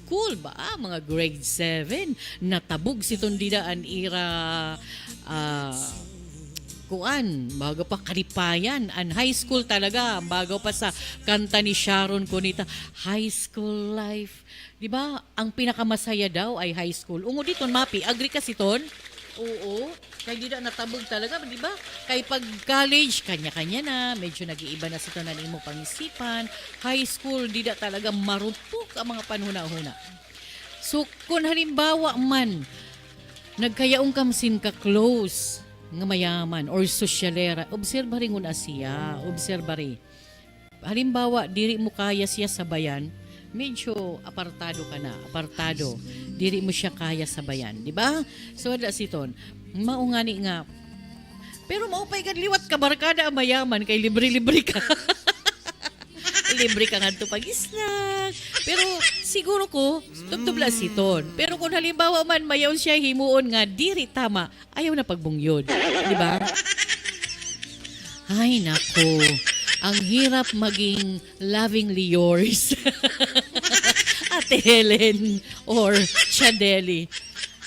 school ba? Mga grade 7. Natabog si Tondidaan ira kuan, bago pa kalipayan, an high school talaga, bago pa sa kanta ni Sharon Cunita, high school life. Di ba? Ang pinakamasaya daw ay high school. Ungo dito, Mapi, agree ka si Ton? Oo. Kaya di na natabog talaga, di ba? Kay pag college, kanya-kanya na, medyo nag-iiba na si Ton na mo pangisipan. High school, di na talaga marupok ang mga panhuna-huna. So, kung halimbawa man, nagkayaong kamsin ka close, nga mayaman or sosyalera, obserba rin una siya, obserba rin. Halimbawa, diri mo kaya siya sabayan, medyo apartado ka na, apartado. Diri mo siya kaya sabayan, di ba? So, wala si Ton. Maungani nga. Pero maupay ka, liwat ka, barkada ang mayaman, kay libre-libre ka. Libre ka nga ito pag-snack. Pero siguro ko, tubtubla si Ton. Pero kung halimbawa man, mayaw siya himuon nga, diri tama, ayaw na pagbungyod. Di ba? Ay, nako. Ang hirap maging lovingly yours. Ate Helen or Chadeli.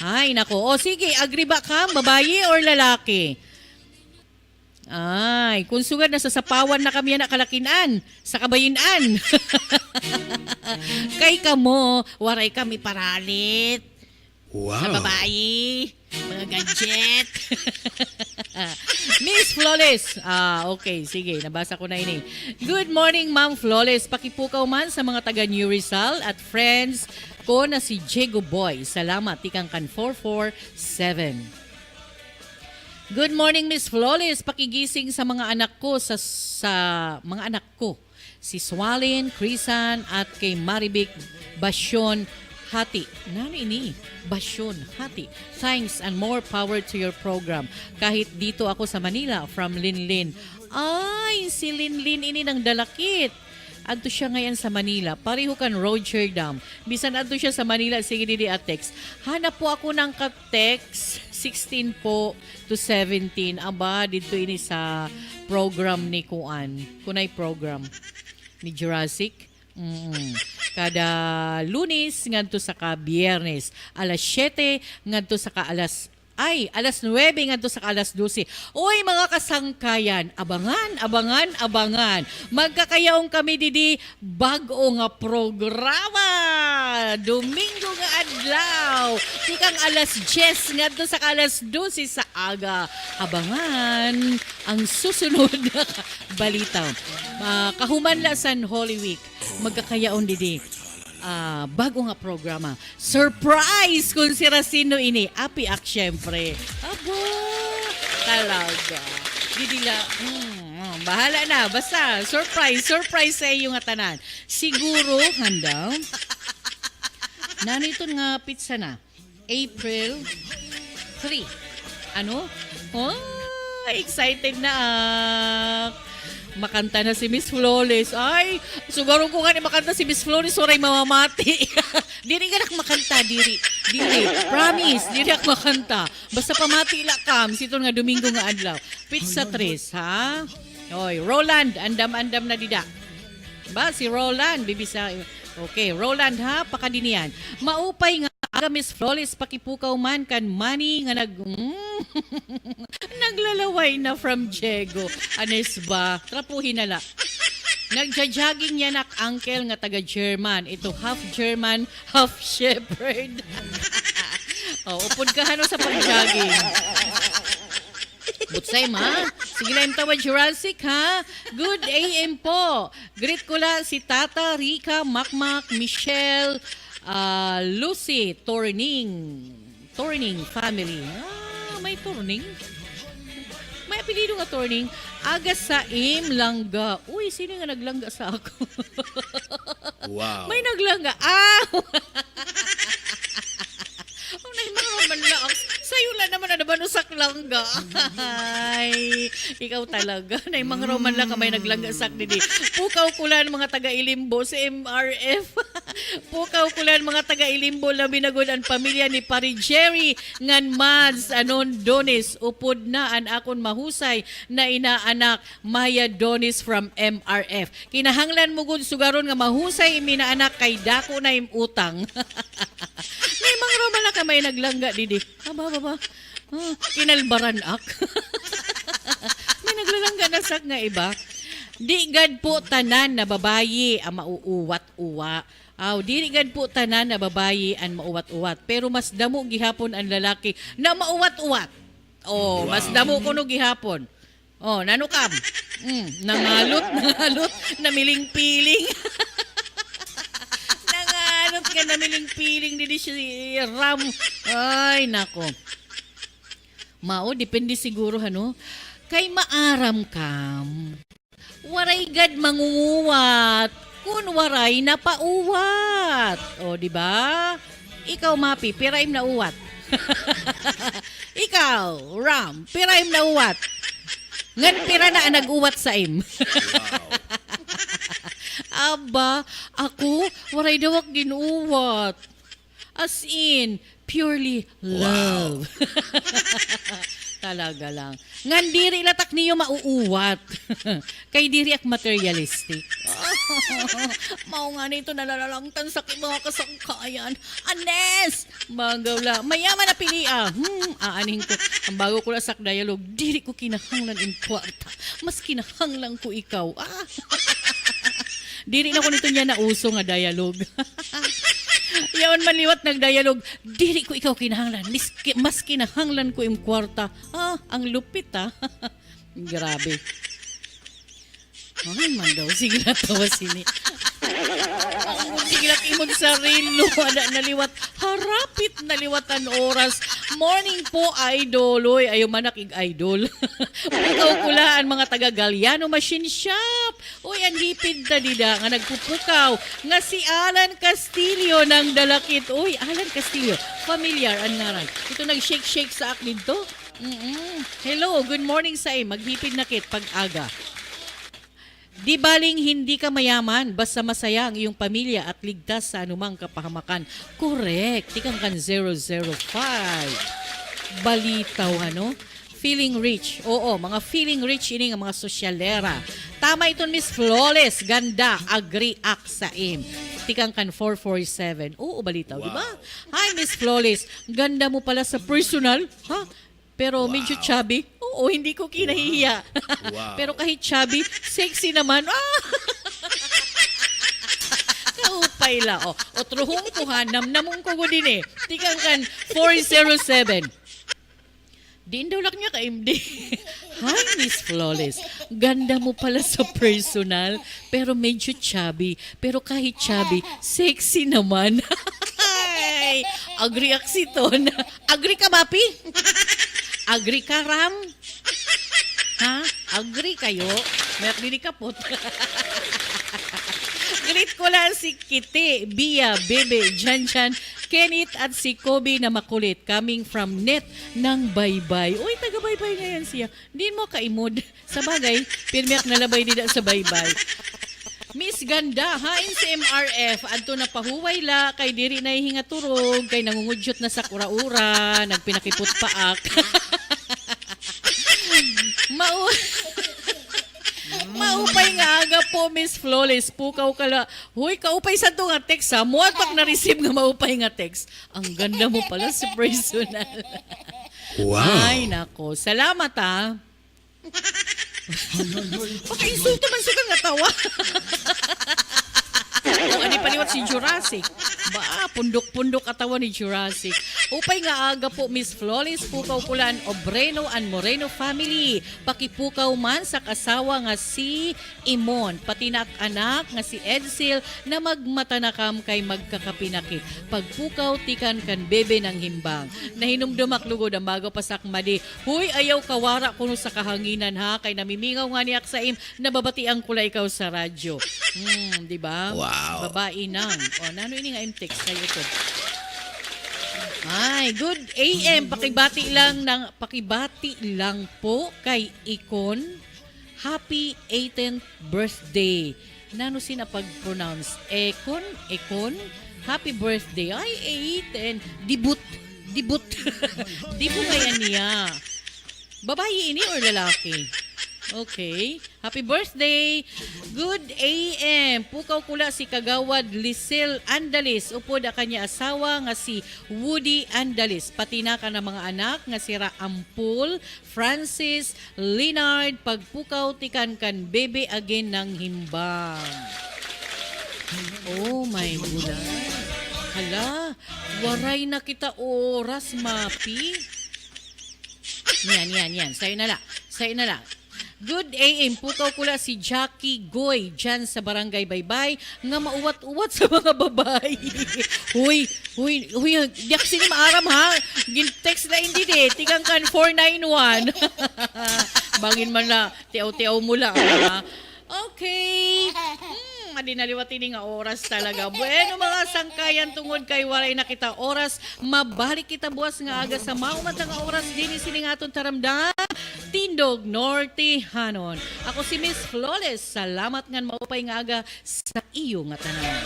Ay, nako. O sige, agree ba ka? Babae or lalaki? Ay, kung sugad na sa sapawan na kami na kalakinan, sa kabayinan. Kay kamo, waray kami paralit. Wow. Sa babae, mga gadget. Miss Flawless. Okay, sige, nabasa ko na ini. Good morning, Ma'am Flawless. Pakipukaw man sa mga taga New Rizal at friends ko na si Jego Boy. Salamat, tikang kan 447. Good morning, Miss Flawless. Pakigising sa mga anak ko sa mga anak ko. Si Swalin, Crisan at kay Maribic Basyon Hati. Nano ini? Basyon Hati. Thanks and more power to your program. Kahit dito ako sa Manila from Linlin. Ay, si Linlin ini ng Dalakit. Adto siya ngayon sa Manila. Pareho kan Roger Dam. Bisan adto siya sa Manila. Sige, didi at text. Hanap po ako ng ka-text. 16 po to 17. Aba, dito ini sa program ni Kuan. Kunay program ni Jurassic. Kada Lunes ngadto sa ka Biyernes. Alas 7 ngadto sa ka alas 9 ngadto sa alas 12. Oy mga kasangkayan, abangan. Magkakayaong kami didi bag-o nga programa. Domingo nga adlaw. Tikang alas 10 ngadto sa alas 12 sa aga. Abangan ang susunod na balita. Kahuman la San Holy Week. Magkakayaon didi. Bago nga programa. Surprise kung si Racino ini. Apiak syempre. Aba, talaga. Didila, bahala na. Basta, surprise sa iyo nga tanan. Siguro, handa. Nanito nga pizza na. April 3. Ano? Oh, excited na makanta na si Miss Flawless. Ay, siguro ko nga ni makanta si Miss Flawless, oray mamamati. Diri ka makanta, diri. Promise, diri ako makanta. Basta pamati la kam, sito nga Domingo nga adlaw. Pizza 3, ha? Oy, Roland, andam-andam na dida. Ba, si Roland, bibisa. Okay, Roland ha, pakadinian. Maupay nga aga Miss Flawless, pakipukaw man kan money nga naglalaway na from Jego. Anes ba? Trapuhin na la. Nagja-jogging yan ak uncle nga taga-German. Ito half German, half shepherd. Upod ka sa pag-jogging. Butsay ma. Sige lang tawad Jurassic ha. Good AM po. Greet ko la si Tata, Rika, Makmak, Michelle, Lucy, Torning family. May Torning? May apelido nga Torning. Aga sa Langga. Uy, sino nga naglangga sa ako? Wow. May naglangga. Sa'yo lang naman na naman usak langga. Ay, ikaw talaga. Na yung mga Roman lang kamay naglangga sak didi. Pukaw ko lang mga taga-Ilimbo sa MRF. Pukaw kulan mga taga-Ilimbo na binagod ang pamilya ni Pari Jerry ngan Mads anon Donis upod na an akon mahusay na inaanak Maya Donis from MRF. Kinahanglan mo gud sugaron nga mahusay imi na anak kay dako na im utang. May mga romala ka may naglangga didi. Aba. Kinalbaran ak. May naglalangga na sak nga iba. Di gad po tanan na babayi ang mauuwat-uwa. Di gad po tanan na babayi ang mauwat-uwat. Pero mas damo gihapon ang lalaki na mauwat-uwat. Mas damo kuno gihapon. Nanukam. Nangalot, namiling-piling. Nangalot ka namiling-piling didi si Ram. Ay, nako. Depende siguro kay maaram kam. Waray gad mangunguwat. Kun waray napauwat. Di ba? Ikaw, Mapi, piraim na uwat. Ikaw, Ram, piraim na uwat. Ngan pira na nag-uwat sa im. Aba, ako, waray dawak ginuwat. As in, purely love. Talaga lang. Ngan diri latak niyo mauuwat. Kay diri ak materialistic. Mao nga nito nalalalangtan sa mga kasangkayan. Anes! Magawla. Mayaman na pilia. Aaning ko. Ang bago ko lasak dialogue, diri ko kinahanglan in kwarta. Mas kinahanglan ko ikaw. Diri na ko nito niya na uso nga dialogue. Yaon maliwat nagdialog, diri ko ikaw kinahanglan, mas kinahanglan ko im kwarta. Ang lupit Grabe. Ay man daw, sige na tawa sini. Sige na imod sa rilo, naliwat, harapit naliwatan oras. Morning po, idol. Oy, ayaw manak idol. Pukaw kulaan mga taga Galliano Machine Shop. Oy, ang hipid ta dida nga nagpupukaw nga si Alan Castillo ng Dalakit. Oy, Alan Castillo, familiar ang ngaran. Ito nag-shake-shake sa akin to. Hello, good morning sa maghipid na kit pag-aga. Di baling hindi ka mayaman, basta masaya ang iyong pamilya at ligtas sa anumang kapahamakan. Correct. Tikang kan 005. Balitaw, Feeling rich. Oo, mga feeling rich ini nga mga sosyalera. Tama ito, Miss Flawless. Ganda. Agree ak sa im. Tikang kan 447. Oo, balitaw, di ba? Hi, Miss Flawless. Ganda mo pala sa personal. Pero medyo chubby. Oo, hindi ko kinahihiya. Pero kahit chubby, sexy naman. Kaupay la. Truhong ko namnamong ko din Tikang kan 407. Diin daw lang niya ka-MD. Hi, Miss Flawless. Ganda mo pala sa personal, pero medyo chubby. Pero kahit chubby, sexy naman. Agree aksiton. Agree ka, Mapi? Agree ka, Ram? Agree kayo? Merdi ka po. Greet ko lang si Kiti, Bia, Bebe, Janjan, Kenneth at si Kobe na makulit coming from net ng Baybay. Uy, taga Baybay ngayon siya. Hindi mo kaimod. Sa bagay, pirmiyak nalabay nila sa Baybay. Miss Ganda, hain si MRF. Adto na pahuway la, kay diri na hihinga turog, kay nangungudyot na sa kura-ura, nagpinakipot paak. Maupay nga aga po, Miss Flawless. Pukaw kala. Huy, kaupay sa ito nga text ha. Muat pag na-receive nga maupay nga text. Ang ganda mo pala sa personal. Wow. Ay, nako. Salamat ha. Paka-insulto man siya nga tawa. Ano paliwat si Jurassic? Pundok-pundok atawa ni Jurassic. Upay nga aga po, Miss Flawless, pukaw kulan Obreno and Moreno family. Pakipukaw man sa kasawa nga si Imon. Pati na anak nga si Edsel na magmatanakam kay magkakapinakit. Pagpukaw tikan kan bebe ng himbang. Nahinumdumak lugod ang bago pasakmadi. Huy, ayaw kawara kuno sa kahanginan ha. Kay namimingaw nga ni Aksaim, nababatiang kula ikaw sa radyo. Di ba? Wow. Babae nang. Nano ini nga text kayo to. Ay, good AM. Pakibati lang po kay Ikon. Happy 18th birthday. Nano sina pag-pronounce? Ekon? Happy birthday. Ay, 8 and debut. Debut. Debut ngayon niya. Babae ini or lalaki? Okay. Happy birthday. Good AM. Pukaw kula si Kagawad Lisel Andalis. Upod ang kanya asawa nga si Woody Andalis. Pati na ka ng mga anak nga si Raampul, Francis, Leonard. Pagpukaw tikan kan bebe again ng himbang. Oh my gulay. Hala, waray na kita oras, Mapi. Yan. Sa'yo na lang. Good AM, pukaw kula si Jackie Goy dyan sa Barangay Baybay nga mauwat-uwat sa mga babae. Huy, di ako sini maaram ha. Gin-text na hindi tigang kan 491. Bangin man na, tiaw-tiaw mo lang ha. Okay. Madinaliwati nga oras talaga. Bueno mga sangkayan tungod kay waray na kita oras. Mabalik kita buwas nga aga sa maumat nga oras din sining aton taramdam. Tindog Norte Hanon. Ako si Miss Flawless. Salamat nga maupay nga aga sa iyo nga tanan.